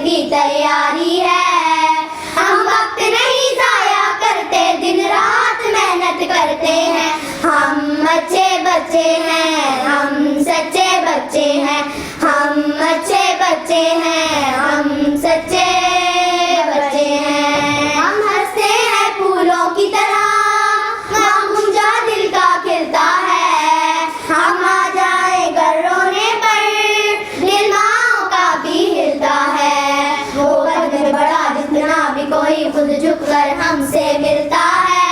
की तैयारी है। हम वक्त नहीं जाया करते, दिन रात मेहनत करते हैं। हम अच्छे बच्चे हैं, हम सच्चे बच्चे हैं। हम अच्छे बच्चे हैं, हम सच्चे बच्चे हैं। हम हंसते हैं फूलों की तरह, मामूम जा दिल का खिलता है। हम आ जाए घर रोने पर, दिल माँ का भी हिलता है। वो कद में बड़ा जितना भी कोई खुद झुक कर हमसे मिलता है।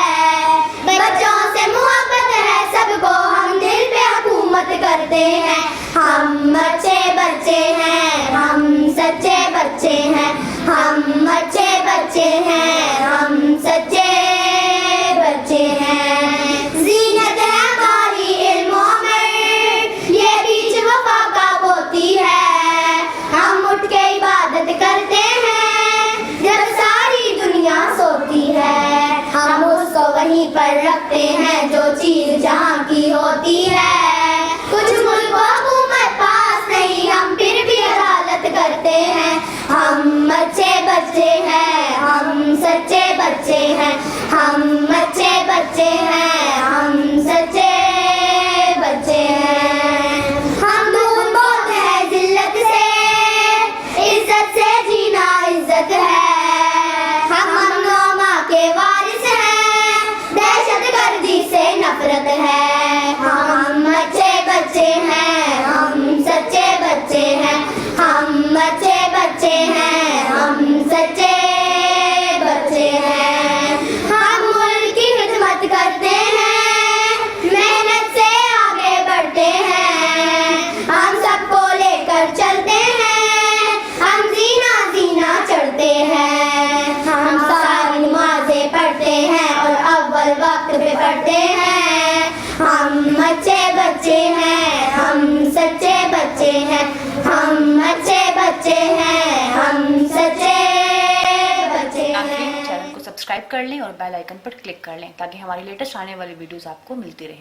बच्चों से मोहब्बत है सबको, हम दिल पे हुकूमत करते हैं। हम अच्छे बच्चे हैं, हम सच्चे बच्चे हैं। हम अच्छे बच्चे हैं, हम सच्चे बच्चे हैं। जीनत है हमारी इल्मों में, ये बीच वफा का बोती है। हम उठ के इबादत करते हैं जब सारी दुनिया सोती है। हम उसको वहीं पर रखते हैं जो चीज जहाँ की होती है। कुछ मुल्क हुकूमत पास नहीं, हम फिर भी अदालत करते हैं। हम अच्छे बच्चे हैं, हम सच्चे बच्चे हैं। हम अच्छे बच्चे हैं, हम सच्चे बच्चे हैं। हम दूर बहुत है जिल्लत से, इज्जत से जीना इज्जत है। हम अमन माँ के वारिस हैं, दहशत गर्दी से नफरत है। हम अच्छे बच्चे हैं, हम सच्चे बच्चे हैं। हम अच्छे बच्चे हैं, हम सच्चे बच्चे हैं। हम मुल्क की खिदमत करते हैं, मेहनत से आगे बढ़ते हैं। हम सबको लेकर चलते हैं, हम जीना जीना चढ़ते हैं। हम सारी नमाज़ें पढ़ते हैं और अव्वल वक्त पे पढ़ते हैं। हम अच्छे बच्चे हैं, हम सच्चे बच्चे हैं। हम अच्छे बच्चे हैं, हम सच्चे बच्चे हैं। चैनल को सब्सक्राइब कर लें और बेल आइकन पर क्लिक कर लें ताकि हमारी लेटेस्ट आने वाली वीडियोस आपको मिलती रहे।